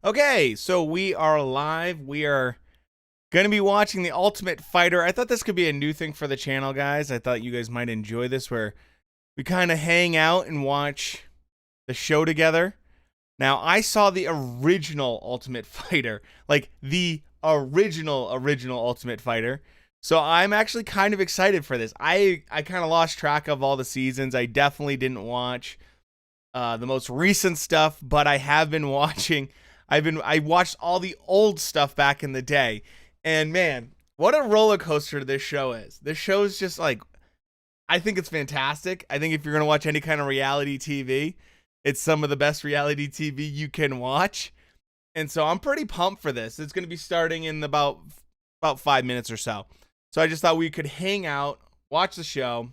Okay, so we are live. We are going to be watching The Ultimate Fighter. I thought this could be a new thing for the channel, guys. I thought you guys might enjoy this, where we kind of hang out and watch the show together. Now, I saw the original Ultimate Fighter, like the original Ultimate Fighter. So I'm actually kind of excited for this. I kind of lost track of all the seasons. I definitely didn't watch the most recent stuff, but I have been watching. I watched all the old stuff back in the day, and man, what a roller coaster this show is. This show is just like, I think it's fantastic. I think if you're gonna watch any kind of reality TV, it's some of the best reality TV you can watch, and so I'm pretty pumped for this. It's gonna be starting in about 5 minutes or so. So I just thought we could hang out, watch the show,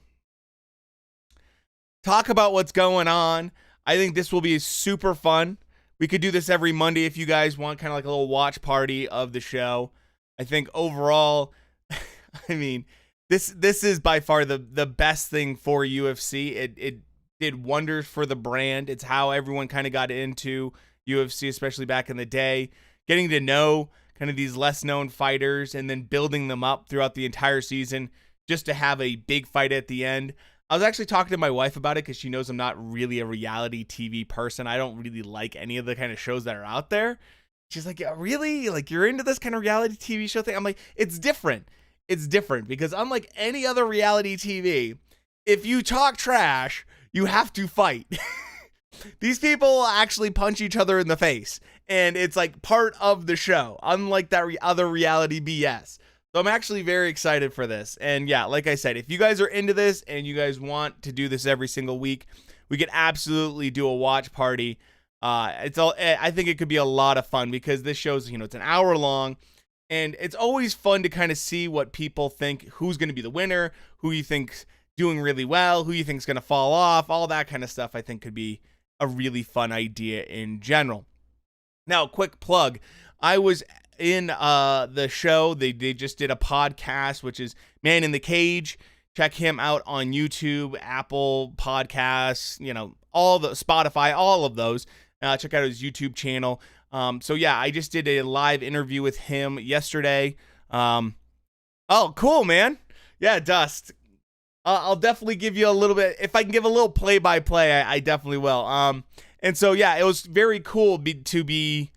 talk about what's going on. I think this will be super fun. We could do this every Monday if you guys want, kind of like a little watch party of the show. I think overall, I mean, this is by far the best thing for UFC. It did wonders for the brand. It's how everyone kind of got into UFC, especially back in the day. Getting to know kind of these less known fighters and then building them up throughout the entire season just to have a big fight at the end. I was actually talking to my wife about it because she knows I'm not really a reality TV person. I don't really like any of the kind of shows that are out there. She's like, yeah, really? Like, you're into this kind of reality TV show thing? I'm like, it's different. It's different because unlike any other reality TV, if you talk trash, you have to fight. These people actually punch each other in the face, and it's like part of the show, unlike that other reality BS. So I'm actually very excited for this. And yeah, like I said, if you guys are into this and you guys want to do this every single week, we could absolutely do a watch party. I think it could be a lot of fun because this show's, it's an hour long, and it's always fun to kind of see what people think, who's going to be the winner, who you think's doing really well, who you think's going to fall off, all that kind of stuff. I think could be a really fun idea in general. Now, quick plug. I was in the show. They just did a podcast, which is Man in the Cage. Check him out on YouTube, Apple Podcasts, all the Spotify, all of those. Check out his YouTube channel. So yeah, I just did a live interview with him yesterday. Oh, cool, man. Yeah, Dust. I'll definitely give you a little bit. If I can give a little play-by-play, I definitely will. And so yeah, it was very cool to be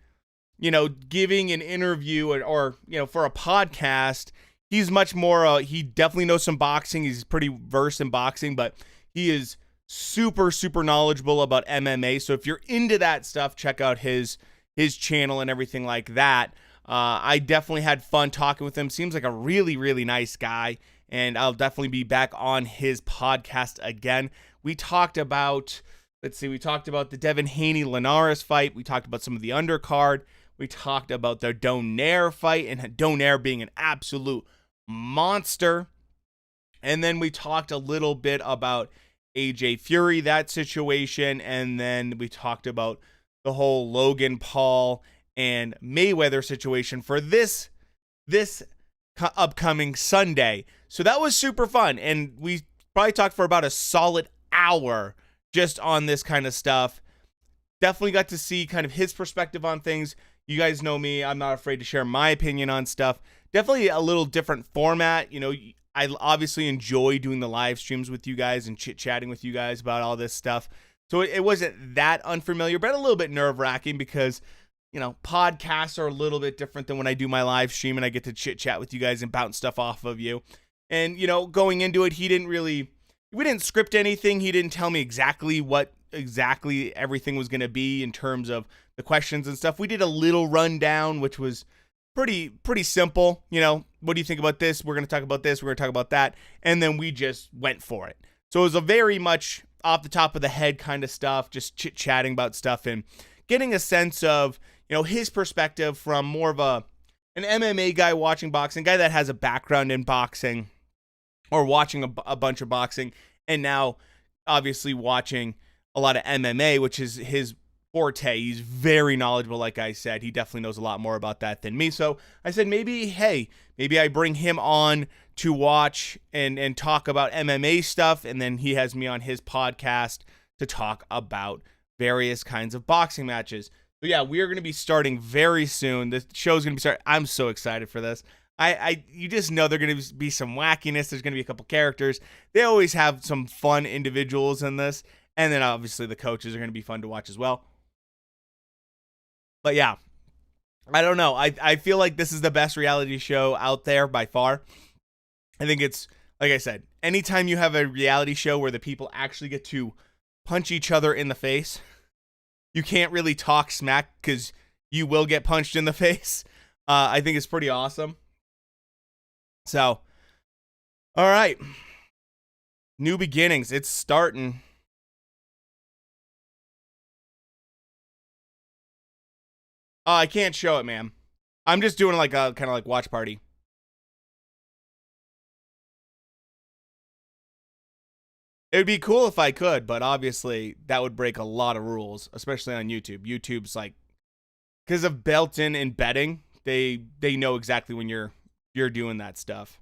giving an interview or for a podcast. He's much more, he definitely knows some boxing. He's pretty versed in boxing, but he is super, super knowledgeable about MMA. So if you're into that stuff, check out his channel and everything like that. I definitely had fun talking with him. Seems like a really, really nice guy. And I'll definitely be back on his podcast again. We talked about, the Devin Haney-Linares fight. We talked about some of the undercard. We talked about the Donaire fight and Donaire being an absolute monster. And then we talked a little bit about AJ Fury, that situation. And then we talked about the whole Logan Paul and Mayweather situation for this upcoming Sunday. So that was super fun. And we probably talked for about a solid hour just on this kind of stuff. Definitely got to see kind of his perspective on things. You guys know me. I'm not afraid to share my opinion on stuff. Definitely a little different format. I obviously enjoy doing the live streams with you guys and chit-chatting with you guys about all this stuff. So it wasn't that unfamiliar, but a little bit nerve-wracking because, podcasts are a little bit different than when I do my live stream and I get to chit-chat with you guys and bounce stuff off of you. And, going into it, we didn't script anything. He didn't tell me exactly what everything was going to be in terms of the questions and stuff. We did a little rundown, which was pretty simple. What do you think about this? We're going to talk about this. We're going to talk about that. And then we just went for it. So it was a very much off the top of the head kind of stuff, just chit-chatting about stuff and getting a sense of, his perspective from more of an MMA guy watching boxing, guy that has a background in boxing or watching a bunch of boxing, and now obviously watching a lot of MMA, which is his forte. He's very knowledgeable, like I said. He definitely knows a lot more about that than me. So I said, maybe I bring him on to watch and talk about MMA stuff, and then he has me on his podcast to talk about various kinds of boxing matches. So yeah, we are going to be starting very soon. The show's going to be starting. I'm so excited for this. You just know there's going to be some wackiness. There's going to be a couple characters. They always have some fun individuals in this, and then obviously the coaches are going to be fun to watch as well. But yeah, I don't know. I feel like this is the best reality show out there by far. I think it's, like I said, anytime you have a reality show where the people actually get to punch each other in the face, you can't really talk smack because you will get punched in the face. I think it's pretty awesome. So, all right. New beginnings. It's starting. I can't show it, man. I'm just doing like a kind of like watch party. It would be cool if I could, but obviously that would break a lot of rules, especially on YouTube. YouTube's like, because of built-in embedding, they know exactly when you're doing that stuff.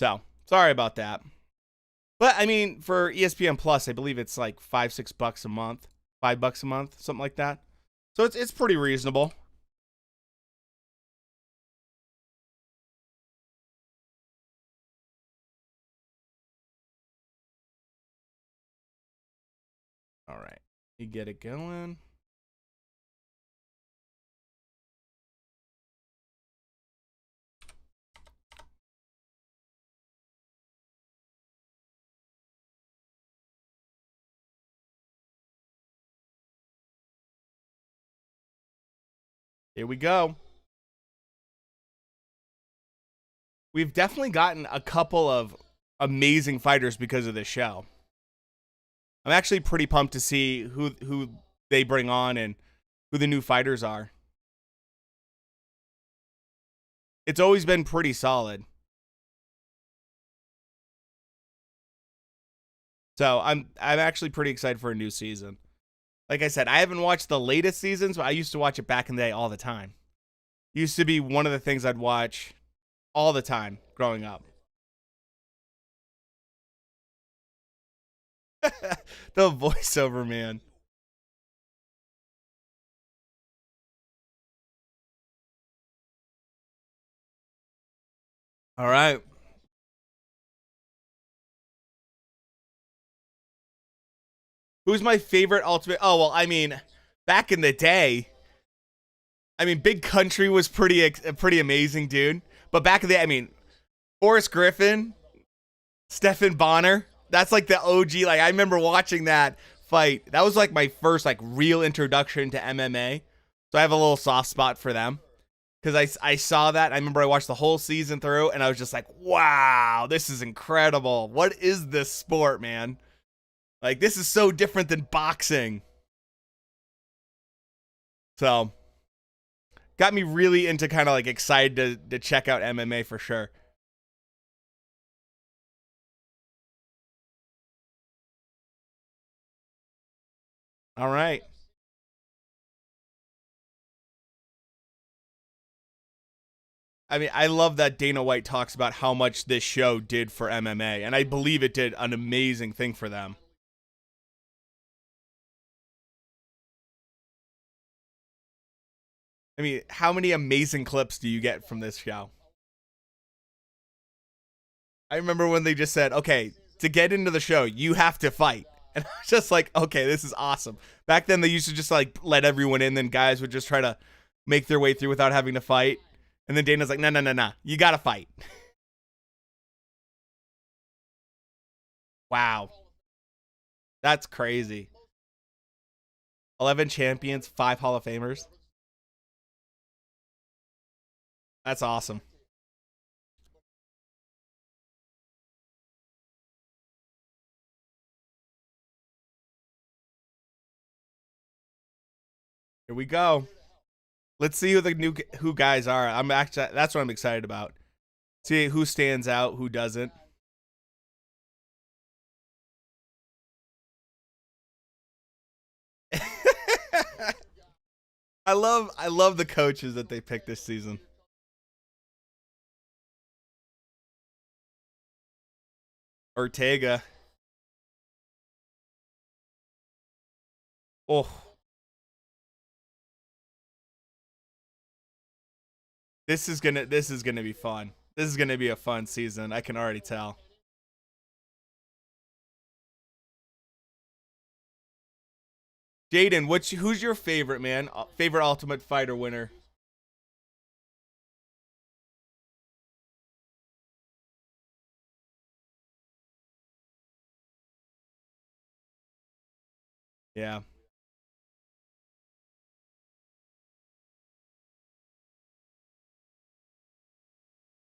So sorry about that. But I mean, for ESPN Plus, I believe it's like $5-6 a month, $5 a month, something like that. So it's pretty reasonable. All right, you get it going. Here we go. We've definitely gotten a couple of amazing fighters because of this show. I'm actually pretty pumped to see who they bring on and who the new fighters are. It's always been pretty solid. So I'm actually pretty excited for a new season. Like I said, I haven't watched the latest seasons, but I used to watch it back in the day all the time. It used to be one of the things I'd watch all the time growing up. The voiceover man. All right. Who's my favorite ultimate? Oh, well, I mean, back in the day, I mean, Big Country was pretty amazing, dude. But back in the day, I mean, Forrest Griffin, Stephen Bonner. That's like the OG. Like I remember watching that fight. That was like my first like real introduction to MMA. So I have a little soft spot for them because I saw that. I remember I watched the whole season through, and I was just like, wow, this is incredible. What is this sport, man? Like this is so different than boxing. So got me really into kind of like excited to check out MMA for sure. All right. I mean, I love that Dana White talks about how much this show did for MMA, and I believe it did an amazing thing for them. I mean, how many amazing clips do you get from this show? I remember when they just said, okay, to get into the show, you have to fight. And I was just like, okay, this is awesome. Back then, they used to just like let everyone in, then guys would just try to make their way through without having to fight. And then Dana's like, no, no, no, no, you got to fight. Wow. That's crazy. 11 champions, 5 Hall of Famers. That's awesome. Here we go. Let's see who the new who guys are. I'm actually that's what I'm excited about. See who stands out, who doesn't. I love the coaches that they picked this season. Ortega. Oh, this is gonna be fun. This is gonna be a fun season. I can already tell. Jaden, who's your favorite man? Favorite Ultimate Fighter winner? Yeah,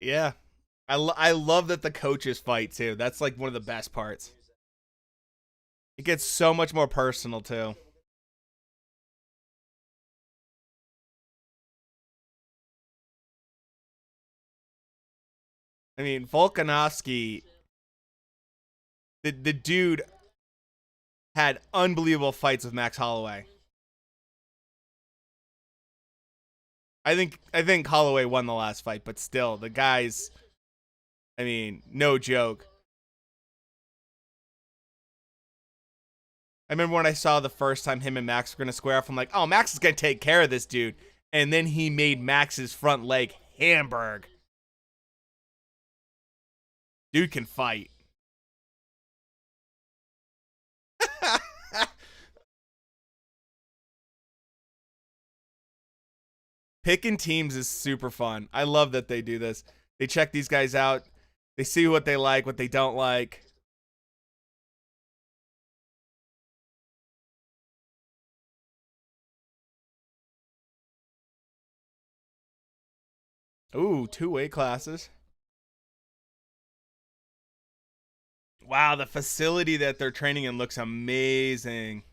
yeah. I love that the coaches fight too. That's like one of the best parts. It gets so much more personal too. I mean, Volkanovski, the dude had unbelievable fights with Max Holloway. I think Holloway won the last fight, but still, the guys. I mean, no joke. I remember when I saw the first time him and Max were gonna square off. I'm like, oh, Max is gonna take care of this dude, and then he made Max's front leg Hamburg. Dude can fight. Picking teams is super fun. I love that they do this. They check these guys out. They see what they like, what they don't like. Ooh, two weight classes. Wow, the facility that they're training in looks amazing.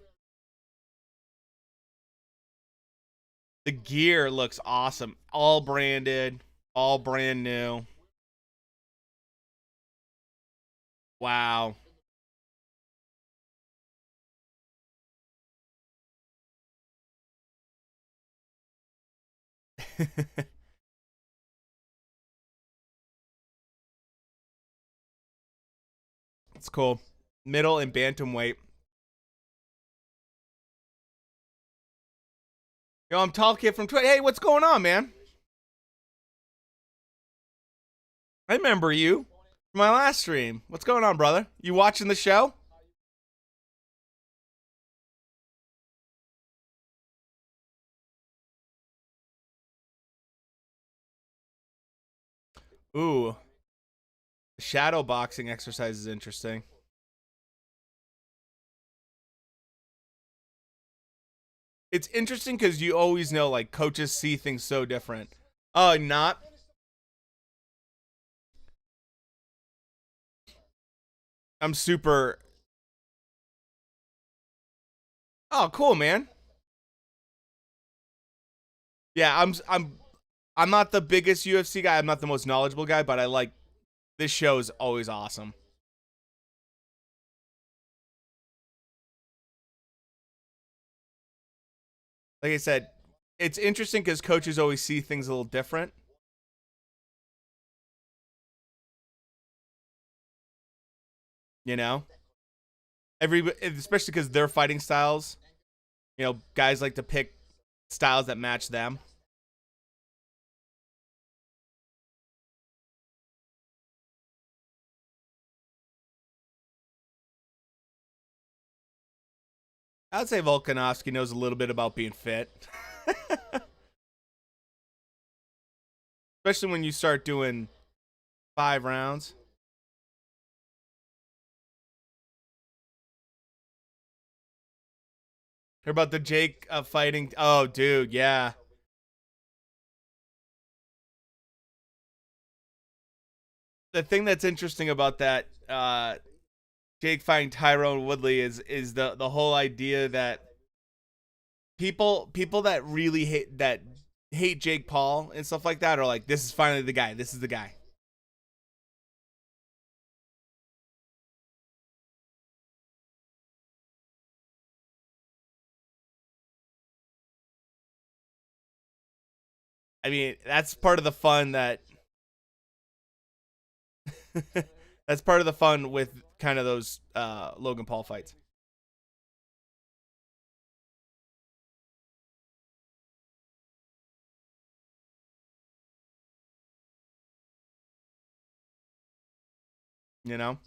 The gear looks awesome. All branded, all brand new. Wow. It's cool. Middle and bantamweight. Yo, I'm Tall Kid from Twitter. Hey, what's going on, man? I remember you from my last stream. What's going on, brother? You watching the show? Ooh, shadow boxing exercise is interesting. It's interesting because you always know like coaches see things so different. Oh, not. I'm super. Oh, cool, man. Yeah, I'm not the biggest UFC guy. I'm not the most knowledgeable guy, but I like this show is always awesome. Like I said, it's interesting because coaches always see things a little different. You know, especially because their fighting styles. Guys like to pick styles that match them. I'd say Volkanovski knows a little bit about being fit, especially when you start doing 5 rounds. Hear about the Jake fighting? Oh, dude, yeah. The thing that's interesting about that Jake fighting Tyrone Woodley is the whole idea that people that really hate Jake Paul and stuff like that are like, this is finally the guy. This is the guy. I mean, that's part of the fun that that's part of the fun with kind of those Logan Paul fights. You know,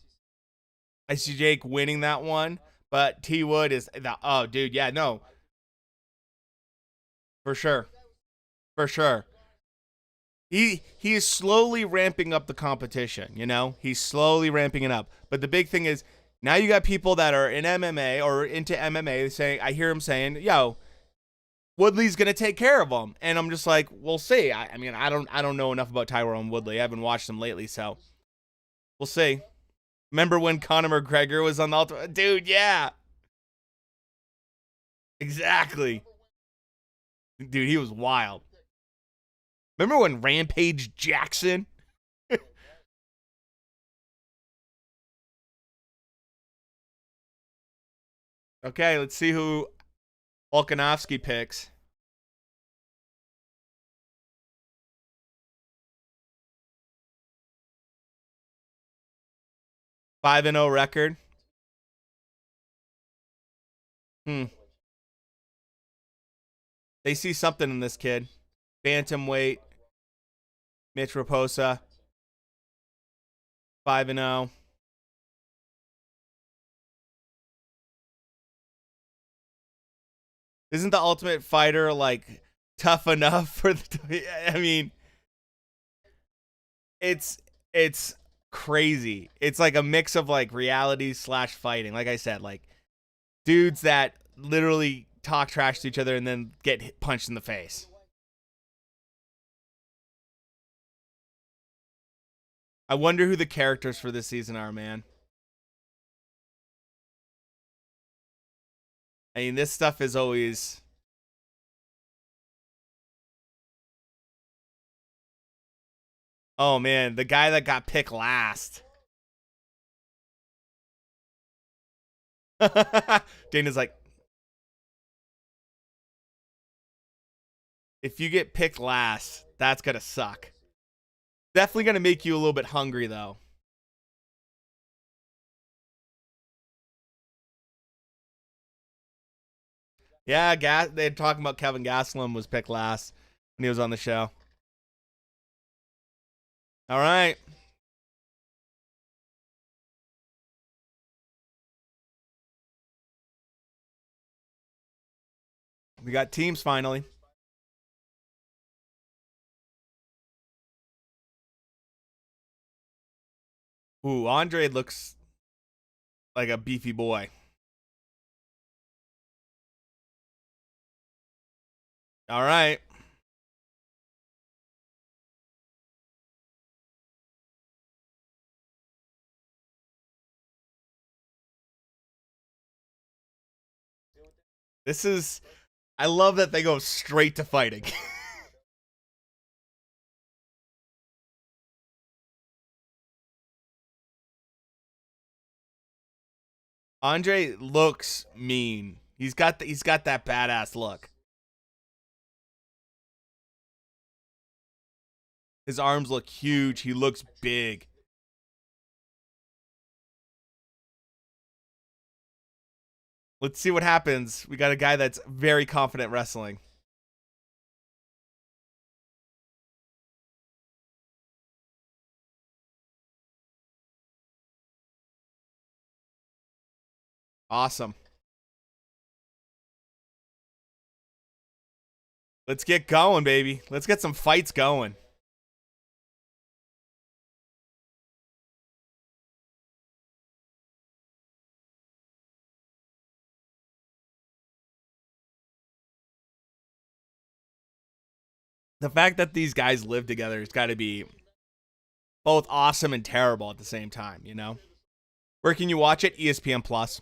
I see Jake winning that one, but T Wood is the oh dude, yeah, no, for sure, for sure. He is slowly ramping up the competition. You know, he's slowly ramping it up. But the big thing is now you got people that are in MMA or into MMA saying, I hear him saying, "Yo, Woodley's gonna take care of him," and I'm just like, "We'll see." I mean, I don't know enough about Tyrone Woodley. I haven't watched him lately, so we'll see. Remember when Conor McGregor was on the Ultimate? Dude, yeah, exactly. Dude, he was wild. Remember when Rampage Jackson? Okay, let's see who Volkanovski picks. 5-0 record. Hmm. They see something in this kid. Bantamweight, Mitch Raposa, 5-0. Isn't the Ultimate Fighter like tough enough for the? I mean, it's it's crazy. It's like a mix of like reality slash fighting. Like I said, like dudes that literally talk trash to each other and then get punched in the face. I wonder who the characters for this season are, man. I mean, this stuff is always. Oh man, the guy that got picked last. Dana's like, if you get picked last, that's gonna suck. Definitely gonna make you a little bit hungry though. Yeah, they're talking about Kevin Gastelum was picked last when he was on the show. All right. We got teams finally. Ooh, Andre looks like a beefy boy. All right. This is I love that they go straight to fighting. Andre looks mean. He's got that badass look. His arms look huge. He looks big. Let's see what happens. We got a guy that's very confident wrestling. Awesome. Let's get going, baby. Let's get some fights going. The fact that these guys live together has got to be both awesome and terrible at the same time, you know? Where can you watch it? ESPN Plus.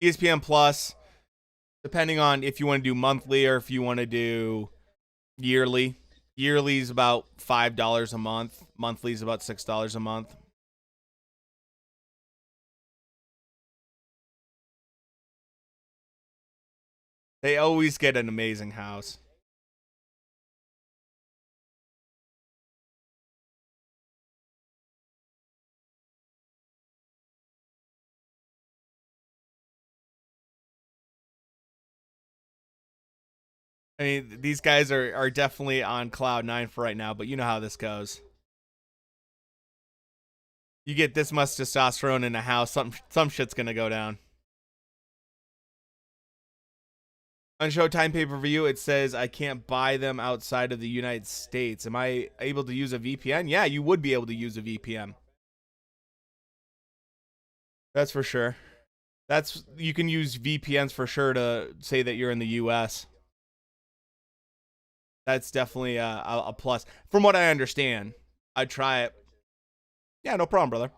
ESPN Plus, depending on if you want to do monthly or if you want to do yearly. Yearly is about $5 a month. Monthly is about $6 a month. They always get an amazing house. I mean, these guys are definitely on cloud nine for right now, but you know how this goes. You get this much testosterone in a house, some shit's gonna go down. On Showtime pay-per-view, it says I can't buy them outside of the United States. Am I able to use a VPN? Yeah, you would be able to use a VPN. That's for sure. That's you can use VPNs for sure to say that you're in the US. That's definitely a plus. From what I understand, I'd try it. Yeah, no problem, brother.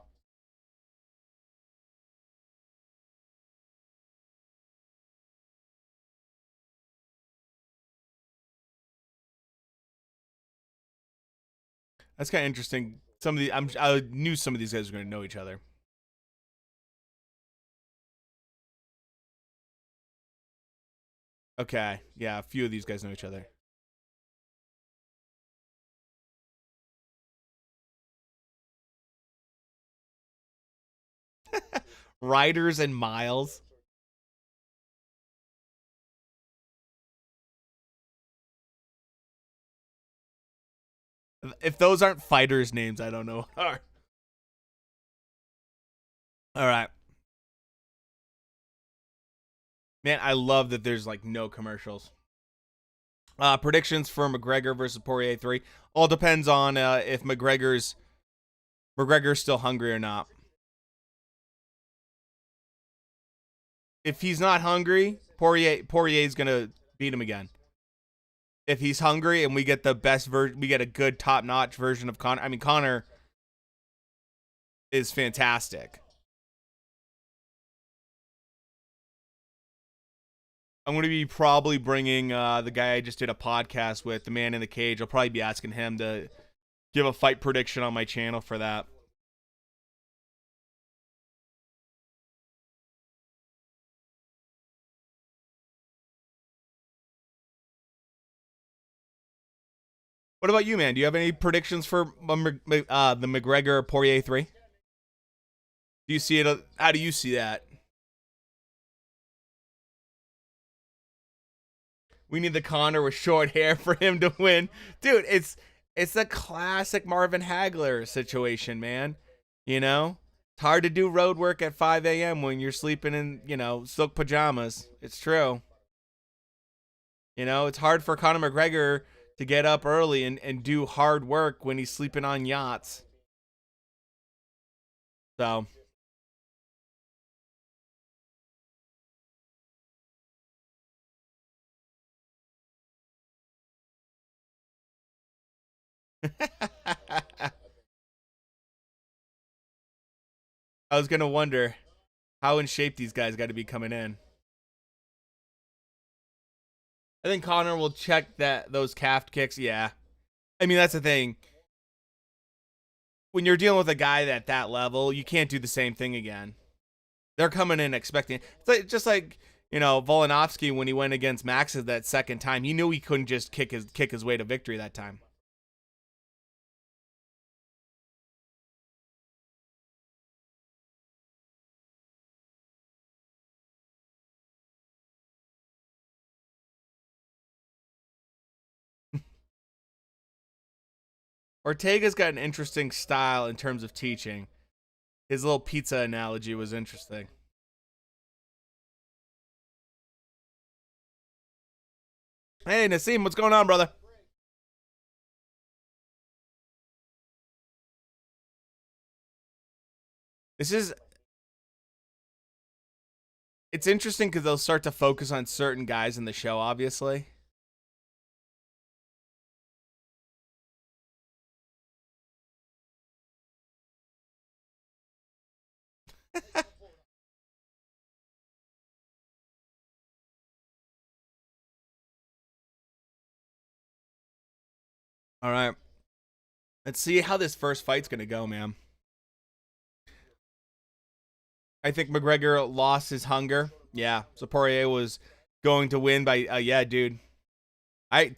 That's kind of interesting. I knew some of these guys were going to know each other. Okay, yeah, a few of these guys know each other. Riders and Miles. If those aren't fighters' names, I don't know what are. All right. Man, I love that there's like no commercials. Predictions for McGregor versus Poirier 3. All depends on if McGregor's still hungry or not. If he's not hungry, Poirier's gonna beat him again. If he's hungry and we get the best version, we get a good top notch version of Conor. I mean, Conor is fantastic. I'm going to be probably bringing the guy I just did a podcast with, the man in the cage. I'll probably be asking him to give a fight prediction on my channel for that. What about you, man? Do you have any predictions for the McGregor Poirier 3? Do you see it? How do you see that? We need the Conor with short hair for him to win, dude. It's a classic Marvin Hagler situation, man. You know, it's hard to do road work at 5 a.m. when you're sleeping in silk pajamas. It's true. It's hard for Conor McGregor to get up early and do hard work when he's sleeping on yachts. So I was gonna wonder how in shape these guys got to be coming in. I think Conor will check those calf kicks. Yeah, I mean that's the thing. When you're dealing with a guy at that level, you can't do the same thing again. They're coming in expecting. It's like, just like Volkanovski when he went against Max that second time. He knew he couldn't just kick his way to victory that time. Ortega's got an interesting style in terms of teaching. His little pizza analogy was interesting. Hey, Nassim, what's going on, brother? This is it's interesting because they'll start to focus on certain guys in the show, obviously. All right. Let's see how this first fight's going to go, man. I think McGregor lost his hunger. Yeah. So Poirier was going to win by, yeah, dude. I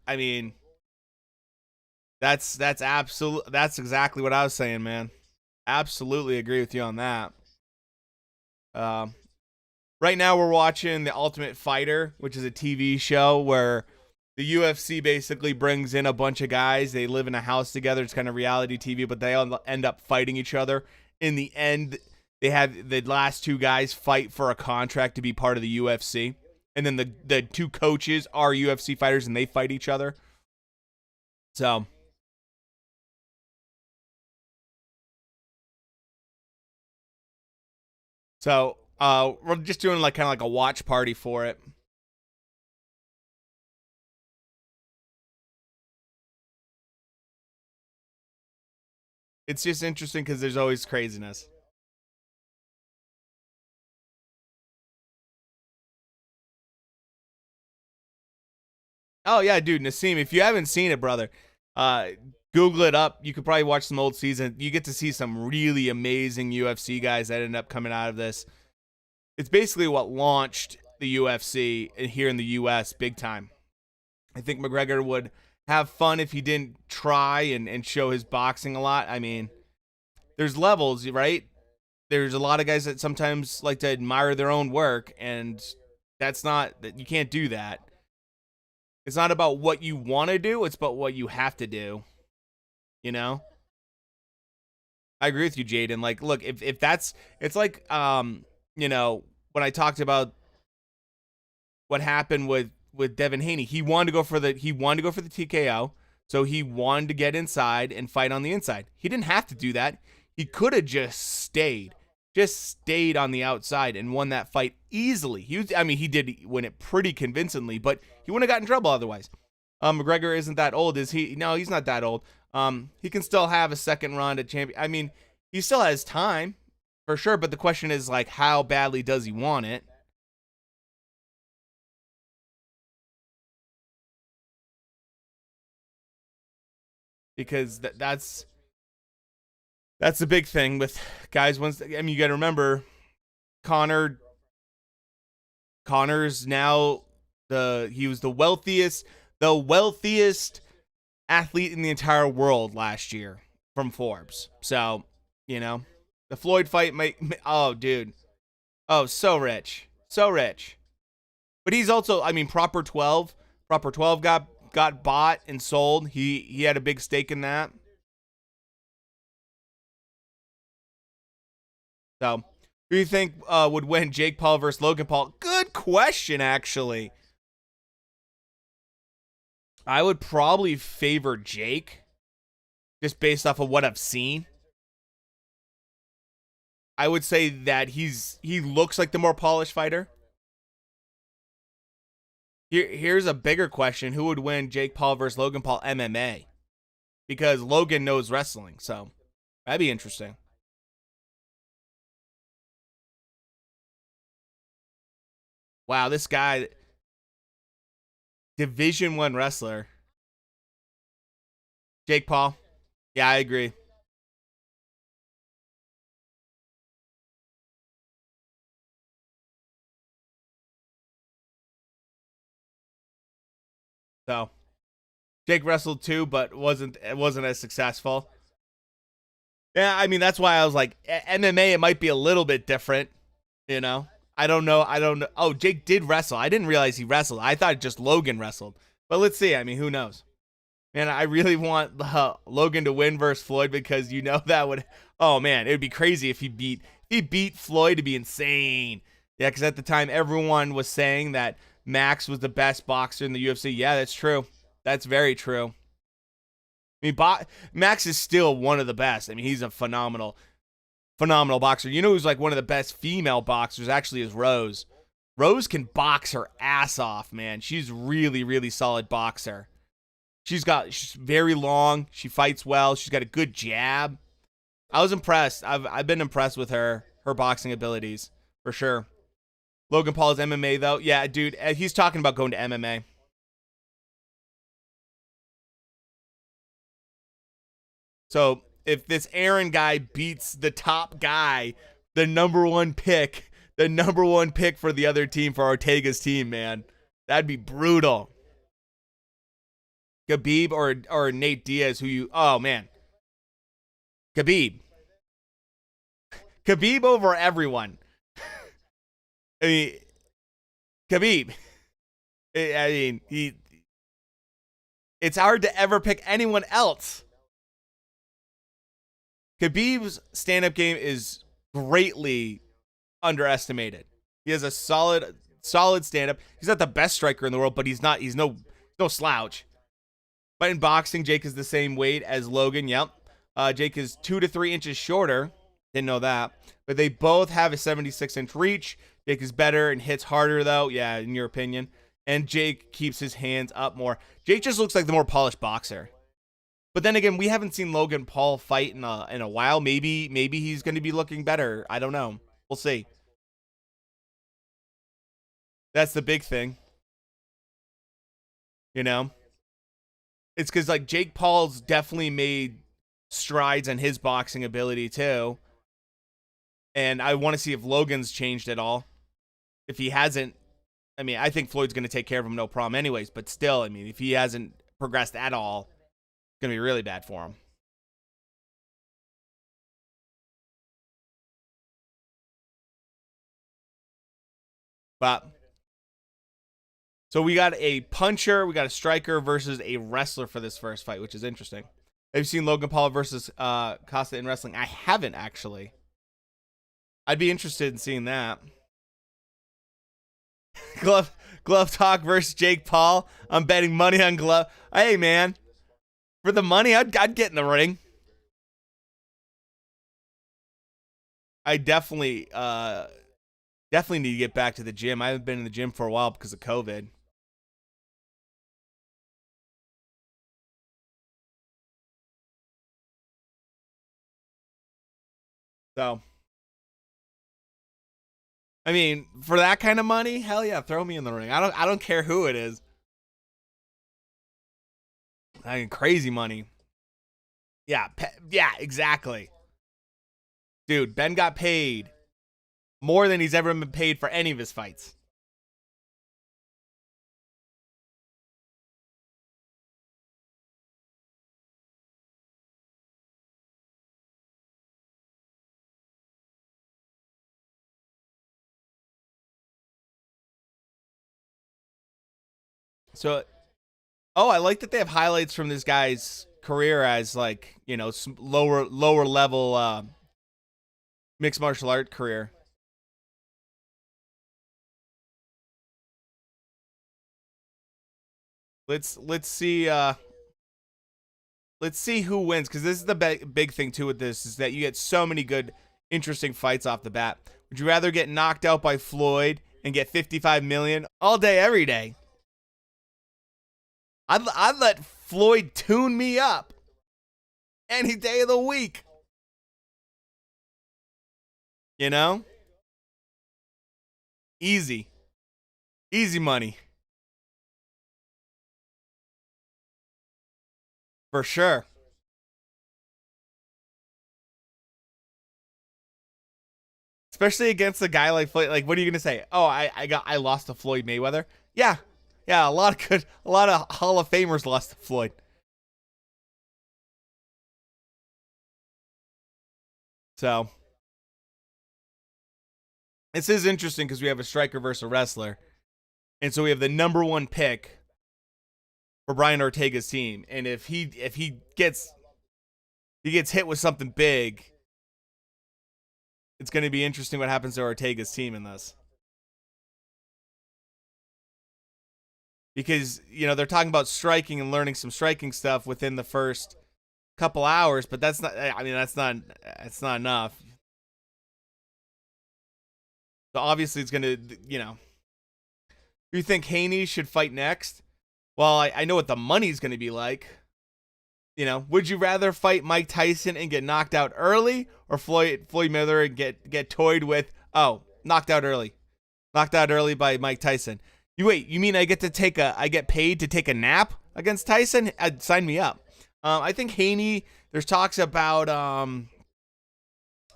mean, that's exactly what I was saying, man. Absolutely agree with you on that. Um, right now we're watching The Ultimate Fighter, which is a TV show where the UFC basically brings in a bunch of guys. They live in a house together. It's kind of reality TV, but they all end up fighting each other. In the end, they have the last two guys fight for a contract to be part of the UFC. And then the two coaches are UFC fighters and they fight each other. So we're just doing like kind of like a watch party for it. It's just interesting because there's always craziness. Oh yeah, dude, Nassim, if you haven't seen it, brother, uh, Google it up. You could probably watch some old season. You get to see some really amazing UFC guys that end up coming out of this. It's basically what launched the UFC here in the US big time. I think McGregor would have fun if he didn't try and show his boxing a lot. I mean, there's levels, right? There's a lot of guys that sometimes like to admire their own work, and that's not that you can't do that. It's not about what you want to do, it's about what you have to do, you know? I agree with you, Jaden. Like, look, if that's it's like when I talked about what happened with Devin Haney, he wanted to go for the TKO, so he wanted to get inside and fight on the inside. He didn't have to do that. He could have just stayed on the outside and won that fight easily. He did win it pretty convincingly, but he wouldn't have gotten in trouble otherwise. McGregor isn't that old, is he? No, he's not that old. He can still have a second run at champion. I mean, he still has time for sure, but the question is like, how badly does he want it? Because that's the big thing with guys. You got to remember, Connor. Connor's now he was the wealthiest athlete in the entire world last year from Forbes. So, the Floyd fight might. Oh, dude. Oh, so rich. So rich. But he's also, Proper 12 got bought and sold. He had a big stake in that. So, who do you think would win, Jake Paul versus Logan Paul? Good question, actually. I would probably favor Jake, just based off of what I've seen. I would say that he looks like the more polished fighter. Here's a bigger question: who would win, Jake Paul versus Logan Paul MMA? Because Logan knows wrestling, so that'd be interesting. Wow, this guy, Division 1 wrestler, Jake Paul. Yeah, I agree. So Jake wrestled too, but wasn't as successful. Yeah, I mean that's why I was like MMA. It might be a little bit different, you know. I don't know. I don't know. Oh, Jake did wrestle. I didn't realize he wrestled. I thought just Logan wrestled. But let's see. I mean, who knows? Man, I really want Logan to win versus Floyd because that would. Oh man, it would be crazy if he beat Floyd. To be insane. Yeah, because at the time everyone was saying that Max was the best boxer in the UFC. Yeah, that's true. That's very true. I mean, Max is still one of the best. I mean, he's a phenomenal boxer. You know who's like one of the best female boxers actually is Rose. Rose can box her ass off, man. She's really, really solid boxer. She's very long. She fights well. She's got a good jab. I was impressed. I've been impressed with her boxing abilities for sure. Logan Paul's MMA though. Yeah, dude, he's talking about going to MMA. So if this Aaron guy beats the top guy, the number one pick for the other team, for Ortega's team, man, that'd be brutal. Khabib or Nate Diaz, oh man, Khabib, Khabib over everyone. I mean, Khabib. I mean, It's hard to ever pick anyone else. Khabib's stand-up game is greatly underestimated. He has a solid stand-up. He's not the best striker in the world, but he's no slouch. But in boxing, Jake is the same weight as Logan. Yep. Jake is 2 to 3 inches shorter. Didn't know that. But they both have a 76-inch reach. Jake is better and hits harder, though. Yeah, in your opinion. And Jake keeps his hands up more. Jake just looks like the more polished boxer. But then again, we haven't seen Logan Paul fight in a while. Maybe he's going to be looking better. I don't know. We'll see. That's the big thing. You know? It's because, like, Jake Paul's definitely made strides in his boxing ability, too. And I want to see if Logan's changed at all. If he hasn't, I mean, I think Floyd's going to take care of him no problem anyways. But still, I mean, if he hasn't progressed at all, it's going to be really bad for him. But so we got a puncher, we got a striker versus a wrestler for this first fight, which is interesting. Have you seen Logan Paul versus Costa in wrestling? I haven't, actually. I'd be interested in seeing that. Glove talk versus Jake Paul. I'm betting money on glove. Hey, man. For the money, I'd get in the ring. I definitely need to get back to the gym. I haven't been in the gym for a while because of COVID. So, I mean, for that kind of money, hell yeah, throw me in the ring. I don't care who it is. I mean, crazy money. Yeah, yeah, exactly. Dude, Ben got paid more than he's ever been paid for any of his fights. So, oh, I like that they have highlights from this guy's career as, like, you know, lower level mixed martial art career. Let's see let's see who wins, because this is the big thing too with this, is that you get so many good, interesting fights off the bat. Would you rather get knocked out by Floyd and get 55 million all day, every day? I'd let Floyd tune me up any day of the week. You know? Easy. Easy money. For sure. Especially against a guy like Floyd. Like, what are you gonna say? Oh, I lost to Floyd Mayweather. Yeah, yeah. A lot of Hall of Famers lost to Floyd. So this is interesting because we have a striker versus a wrestler, and so we have the number one pick for Brian Ortega's team. And if he gets hit with something big, it's going to be interesting what happens to Ortega's team in this. Because, you know, they're talking about striking and learning some striking stuff within the first couple hours, but that's not, I mean, that's not enough. So obviously it's going to, you know, do you think Haney should fight next? Well, I know what the money's going to be like. You know, would you rather fight Mike Tyson and get knocked out early, or Floyd Mayweather and get toyed with? Oh, knocked out early by Mike Tyson. You mean I get paid to take a nap against Tyson? Sign me up. I think Haney. There's talks about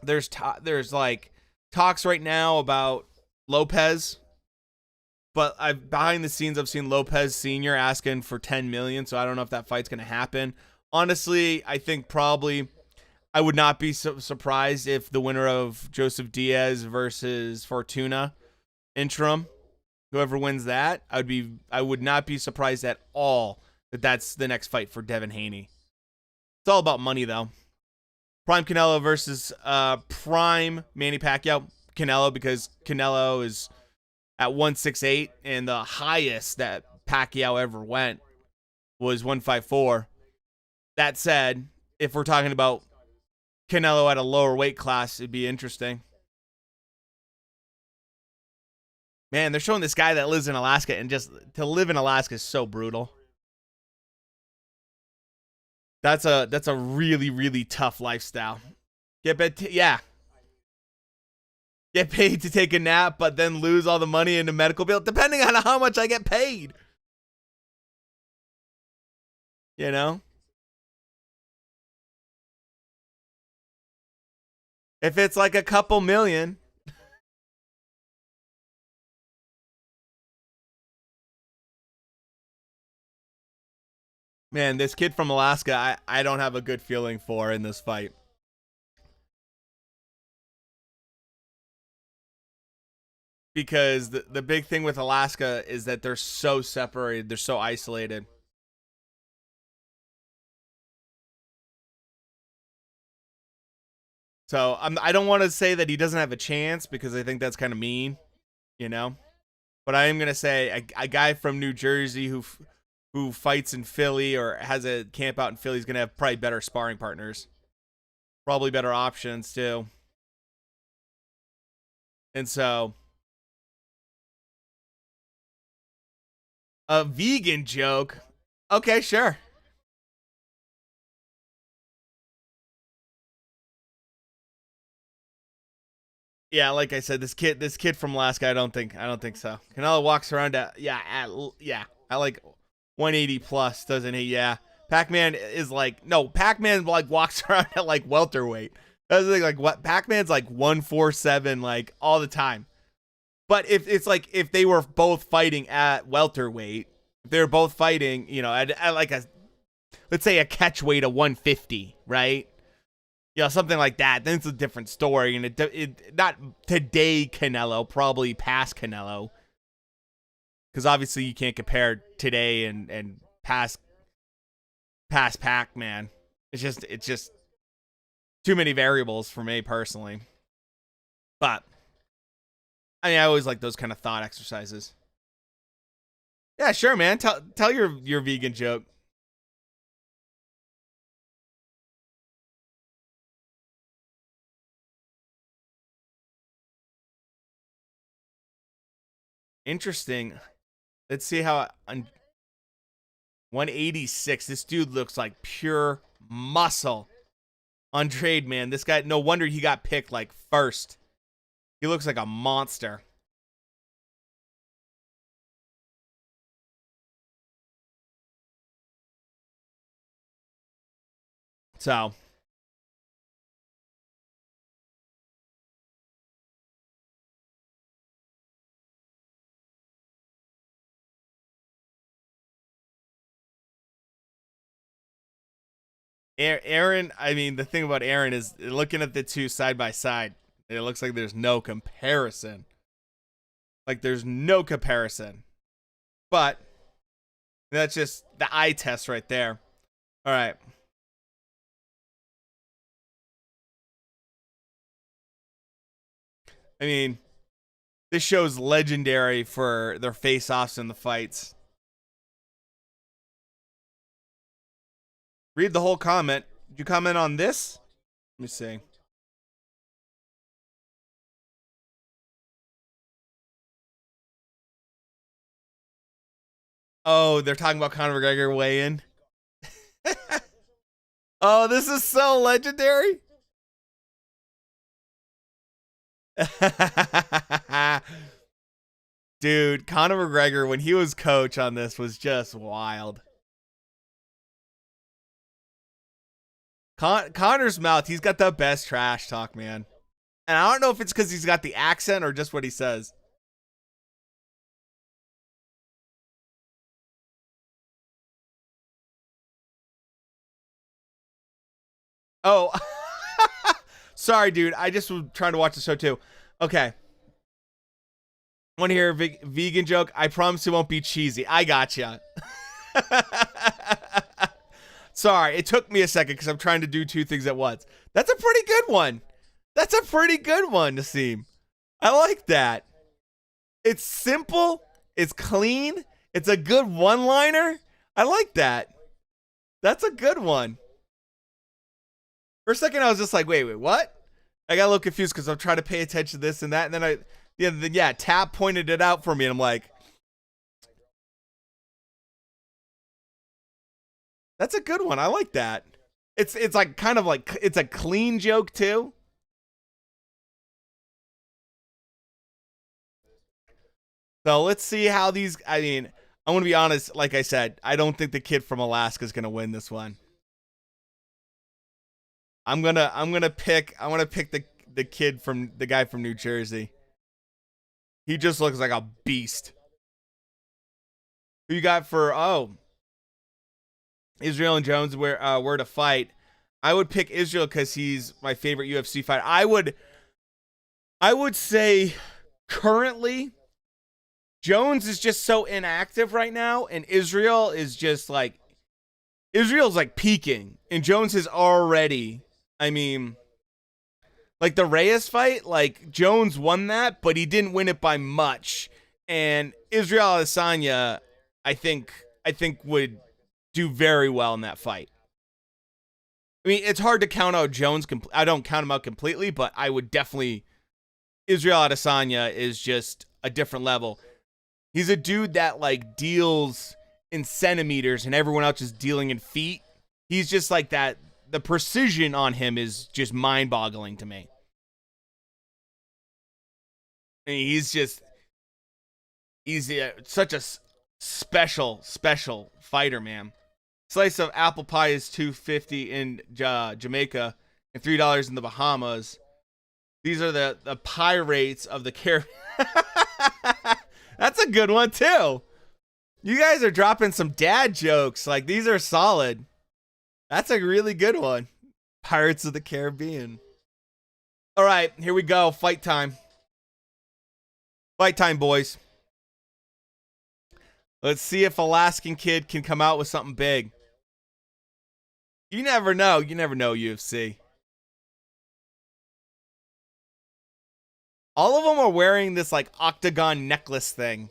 there's like talks right now about Lopez, but behind the scenes I've seen Lopez Senior asking for 10 million, so I don't know if that fight's gonna happen. Honestly, I think probably I would not be surprised if the winner of Joseph Diaz versus Fortuna interim, whoever wins that, I would not be surprised at all That's the next fight for Devin Haney. It's all about money, though. Prime Canelo versus Prime Manny Pacquiao. Canelo, because Canelo is at 168, and the highest that Pacquiao ever went was 154. That said, if we're talking about Canelo at a lower weight class, it'd be interesting. Man, they're showing this guy that lives in Alaska, and just to live in Alaska is so brutal. That's a really, really tough lifestyle. Get paid to take a nap, but then lose all the money in the medical bill, depending on how much I get paid. You know? If it's like a couple million. Man, this kid from Alaska, I don't have a good feeling for in this fight. Because the big thing with Alaska is that they're so separated. They're so isolated. So I don't want to say that he doesn't have a chance, because I think that's kind of mean, you know? But I am going to say a guy from New Jersey who fights in Philly or has a camp out in Philly is going to have probably better sparring partners. Probably better options, too. And so, a vegan joke. Okay, sure. Yeah, like I said, this kid from Alaska, I don't think so. Canelo walks around at at like 180 plus, doesn't he? Yeah. Pac-Man is like, no, Pac-Man like walks around at like welterweight. That's the thing, like what Pac-Man's like 147 like all the time. But if it's like if they were both fighting at welterweight, if they're both fighting, you know, at like a, let's say a catch weight of 150, right? You know, something like that, then it's a different story. And it not today Canelo, probably past Canelo. Because obviously you can't compare today and past Pac-Man. It's just too many variables for me personally. But I mean, I always like those kind of thought exercises. Yeah, sure, man. Tell your vegan joke. Interesting. Let's see how on 186. This dude looks like pure muscle on trade, man. This guy, no wonder he got picked like first. He looks like a monster. So, Aaron, I mean, the thing about Aaron is looking at the two side by side, it looks like there's no comparison. Like, there's no comparison. But that's just the eye test right there. All right. I mean, this show's legendary for their face-offs and the fights. Read the whole comment. Did you comment on this? Let me see. Oh, they're talking about Conor McGregor weigh-in. Oh, this is so legendary. Dude, Conor McGregor, when he was coach on this, was just wild. Conor's mouth, he's got the best trash talk, man. And I don't know if it's because he's got the accent or just what he says. Oh, sorry, dude. I just was trying to watch the show too. Okay. Want to hear a vegan joke? I promise it won't be cheesy. I gotcha. Sorry, it took me a second because I'm trying to do two things at once. That's a pretty good one. That's a pretty good one, Nassim. I like that. It's simple. It's clean. It's a good one-liner. I like that. That's a good one. For a second, I was just like, wait, what? I got a little confused because I'm trying to pay attention to this and that. And then Tab pointed it out for me. And I'm like, that's a good one. I like that. It's like kind of like, it's a clean joke too. So let's see how these, I mean, I'm going to be honest. Like I said, I don't think the kid from Alaska is going to win this one. I'm going to pick the kid from the guy from New Jersey. He just looks like a beast. Who you got for, Israel and Jones were to fight? I would pick Israel because he's my favorite UFC fighter. I would say currently Jones is just so inactive right now, and Israel's like peaking, and Jones is already, I mean, like the Reyes fight, like Jones won that, but he didn't win it by much. And Israel Adesanya, I think would do very well in that fight. I mean, it's hard to count out Jones. I don't count him out completely, but I would definitely. Israel Adesanya is just a different level. He's a dude that like deals in centimeters, and everyone else is dealing in feet. He's just like that. The precision on him is just mind-boggling to me. I mean, he's such a special fighter, man. Slice of apple pie is $2.50 in Jamaica and $3 in the Bahamas. These are the pie rates of the Caribbean. That's a good one too. You guys are dropping some dad jokes. Like, these are solid. That's a really good one. Pirates of the Caribbean. All right, here we go. Fight time. Fight time, boys. Let's see if Alaskan Kid can come out with something big. You never know. You never know, UFC. All of them are wearing this like octagon necklace thing.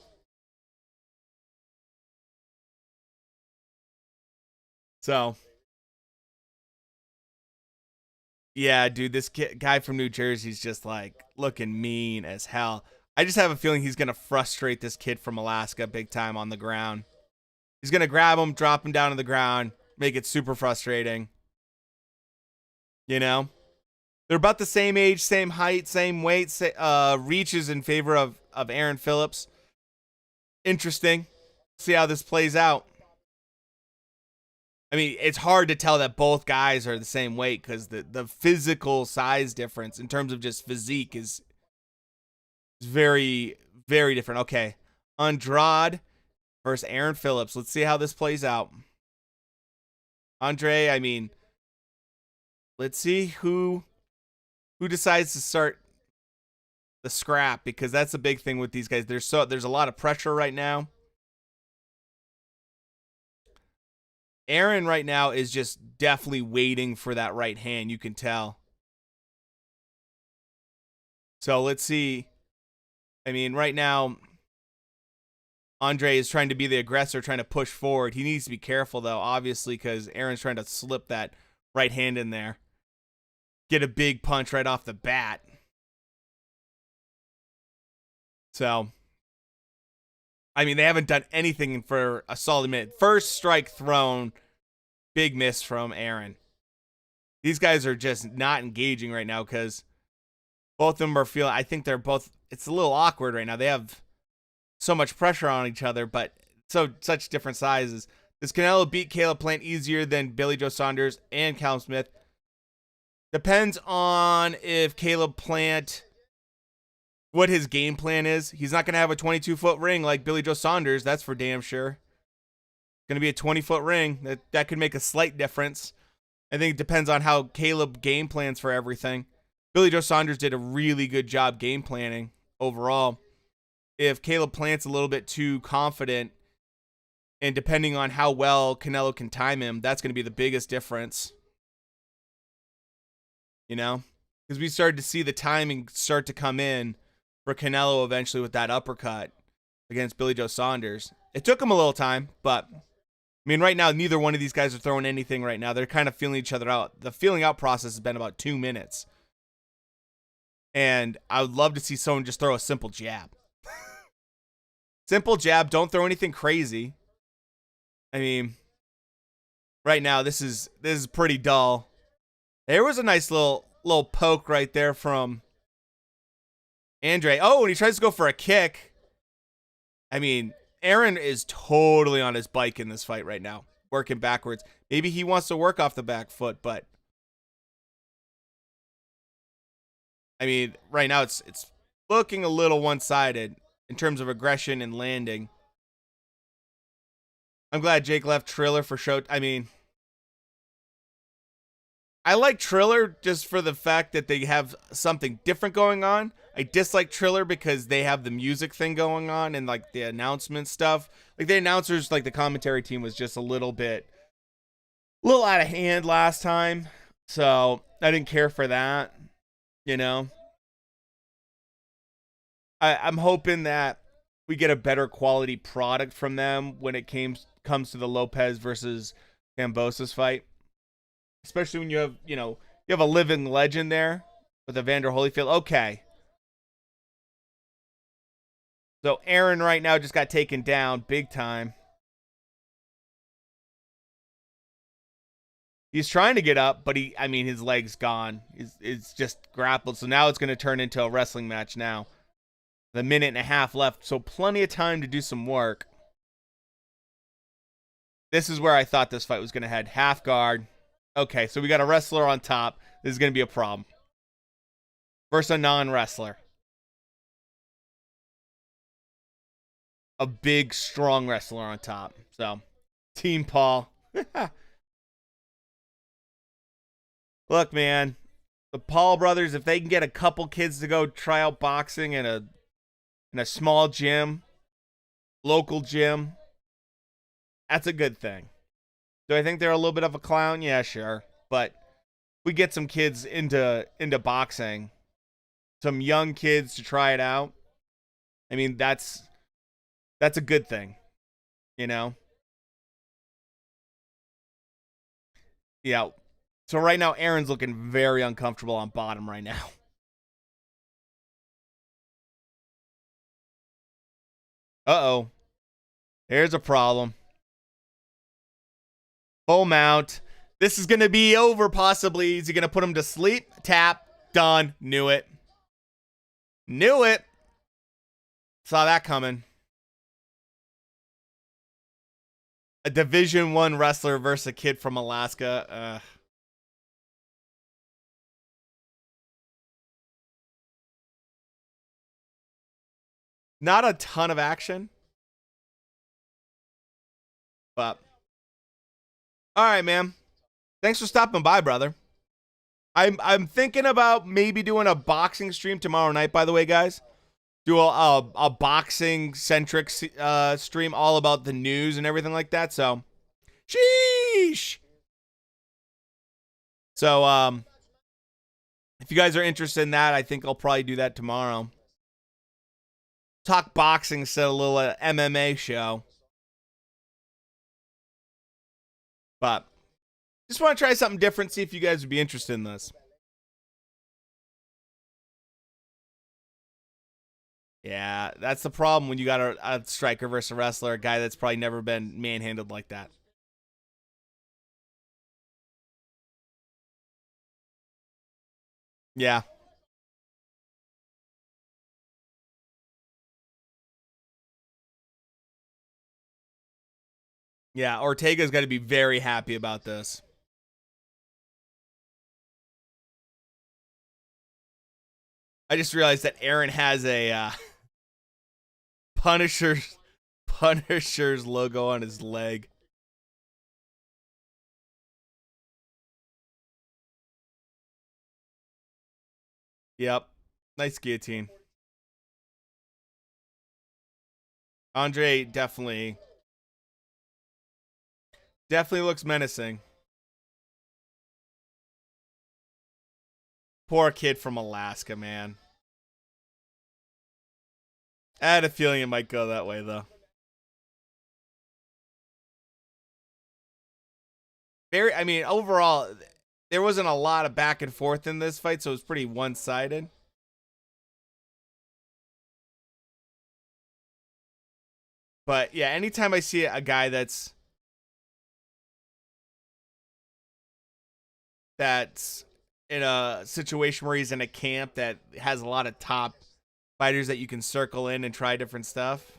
So, yeah, dude, this guy from New Jersey's just like looking mean as hell. I just have a feeling he's going to frustrate this kid from Alaska big time on the ground. He's going to grab him, drop him down to the ground, make it super frustrating. You know? They're about the same age, same height, same weight. Reaches in favor of Aaron Phillips. Interesting. See how this plays out. I mean, it's hard to tell that both guys are the same weight because the physical size difference in terms of just physique is very, very different. Okay. Andrade versus Aaron Phillips. Let's see how this plays out. Andre, I mean, let's see who decides to start the scrap, because that's the big thing with these guys. There's a lot of pressure right now. Aaron right now is just definitely waiting for that right hand. You can tell. So let's see. I mean, right now, Andre is trying to be the aggressor, trying to push forward. He needs to be careful, though, obviously, because Aaron's trying to slip that right hand in there. Get a big punch right off the bat. So, I mean, they haven't done anything for a solid minute. First strike thrown, big miss from Aaron. These guys are just not engaging right now because both of them are feeling, I think they're both, it's a little awkward right now. They have so much pressure on each other, but such different sizes. Does Canelo beat Caleb Plant easier than Billy Joe Saunders and Callum Smith? Depends on if Caleb Plant, what his game plan is. He's not going to have a 22-foot ring like Billy Joe Saunders. That's for damn sure. Going to be a 20-foot ring. That could make a slight difference. I think it depends on how Caleb game plans for everything. Billy Joe Saunders did a really good job game planning overall. If Caleb Plant's a little bit too confident And depending on how well Canelo can time him, that's going to be the biggest difference. You know? Because we started to see the timing start to come in for Canelo eventually with that uppercut against Billy Joe Saunders. It took him a little time, but I mean, right now, neither one of these guys are throwing anything right now. They're kind of feeling each other out. The feeling out process has been about 2 minutes. And I would love to see someone just throw a simple jab. Simple jab. Don't throw anything crazy. I mean, right now, this is pretty dull. There was a nice little poke right there from Andre. Oh, and he tries to go for a kick. I mean, Aaron is totally on his bike in this fight right now, working backwards. Maybe he wants to work off the back foot, but I mean, right now it's looking a little one-sided in terms of aggression and landing. I'm glad Jake left Triller for show. I mean, I like Triller just for the fact that they have something different going on. I dislike Triller because they have the music thing going on and like the announcement stuff. Like the announcers, like the commentary team was just a little out of hand last time. So I didn't care for that, you know. I'm hoping that we get a better quality product from them when it comes to the Lopez versus Kambosos fight. Especially when you have, you have a living legend there with Evander Holyfield. Okay. So Aaron right now just got taken down big time. He's trying to get up, but his leg's gone. It's just grappled. So now it's going to turn into a wrestling match now. The minute and a half left, so plenty of time to do some work. This is where I thought this fight was going to head. Half guard. Okay, so we got a wrestler on top. This is going to be a problem. Versus a non-wrestler. A big, strong wrestler on top. So, Team Paul. Look, man. The Paul brothers, if they can get a couple kids to go try out boxing in a small gym, local gym, that's a good thing. Do I think they're a little bit of a clown? Yeah, sure. But we get some kids into boxing, some young kids to try it out. I mean, that's a good thing, you know? Yeah. So right now, Aaron's looking very uncomfortable on bottom right now. Uh-oh. Here's a problem. Full mount. This is going to be over, possibly. Is he going to put him to sleep? Tap. Done. Knew it. Knew it. Saw that coming. A Division I wrestler versus a kid from Alaska. Not a ton of action. But all right, man. Thanks for stopping by, brother. I'm thinking about maybe doing a boxing stream tomorrow night, by the way, guys. Do a boxing centric stream all about the news and everything like that. So, sheesh. So, if you guys are interested in that, I think I'll probably do that tomorrow. Talk boxing instead of a little MMA show. But just want to try something different, see if you guys would be interested in this. Yeah, that's the problem when you got a striker versus a wrestler, a guy that's probably never been manhandled like that. Yeah. Yeah, Ortega's got to be very happy about this. I just realized that Aaron has a Punisher's logo on his leg. Yep. Nice guillotine. Andre definitely Definitely looks menacing. Poor kid from Alaska, man. I had a feeling it might go that way, though. I mean, overall, there wasn't a lot of back and forth in this fight, so it was pretty one-sided. But yeah, anytime I see a guy that's in a situation where he's in a camp that has a lot of top fighters that you can circle in and try different stuff.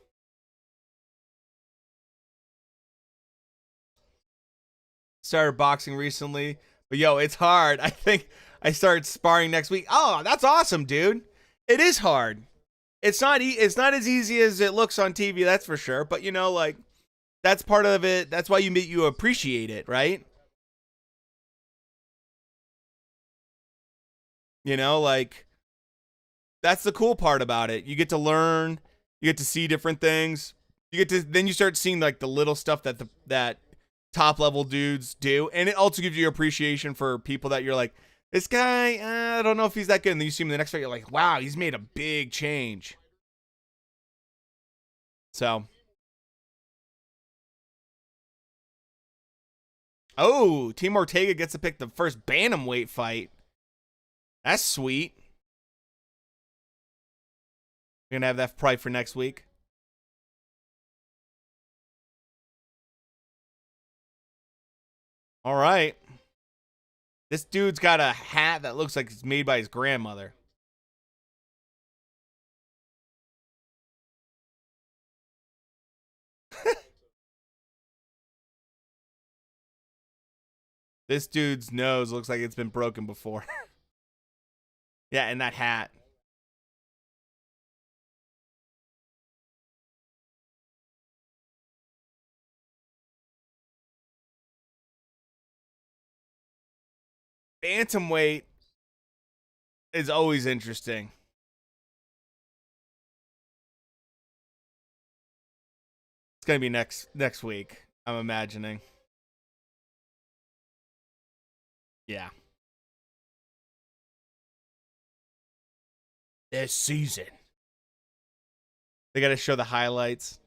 Started boxing recently, but yo, it's hard. I think I start sparring next week. Oh, that's awesome, dude. It is hard. It's not it's not as easy as it looks on TV, that's for sure. But you know, like that's part of it. That's why you appreciate it, right? You know, like that's the cool part about it. You get to learn, you get to see different things. You get to then you start seeing like the little stuff that top level dudes do, and it also gives you appreciation for people that you're like, this guy, I don't know if he's that good. And then you see him in the next fight, you're like, wow, he's made a big change. So, oh, Team Ortega gets to pick the first bantamweight fight. That's sweet. We're gonna have that probably for next week. All right. This dude's got a hat that looks like it's made by his grandmother. This dude's nose looks like it's been broken before. Yeah, and that hat. Bantamweight is always interesting. It's gonna be next week, I'm imagining. Yeah. This season. They gotta show the highlights.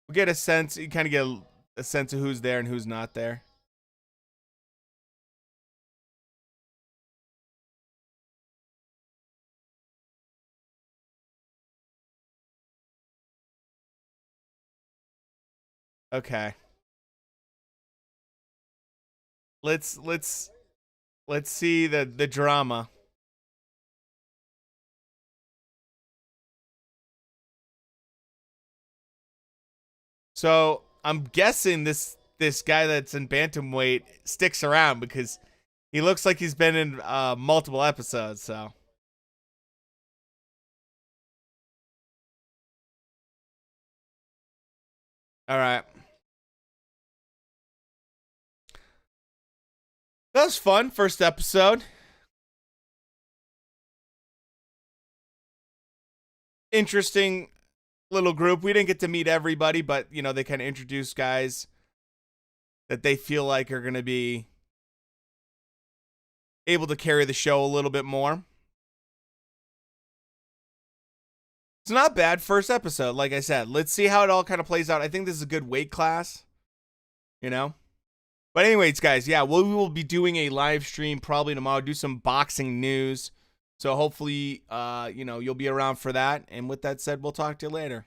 We'll get a sense, you kind of get a sense of who's there and who's not there. Okay. Let's see the drama. So I'm guessing this guy that's in bantamweight sticks around because he looks like he's been in multiple episodes. So all right, that was fun. First episode, interesting little group. We didn't get to meet everybody, but you know they kind of introduced guys that they feel like are going to be able to carry the show a little bit more. It's not bad first episode, like I said. Let's see how it all kind of plays out. I think this is a good weight class, you know. But anyways, guys, yeah, we will be doing a live stream probably tomorrow. Do some boxing news. So hopefully, you know, you'll be around for that. And with that said, we'll talk to you later.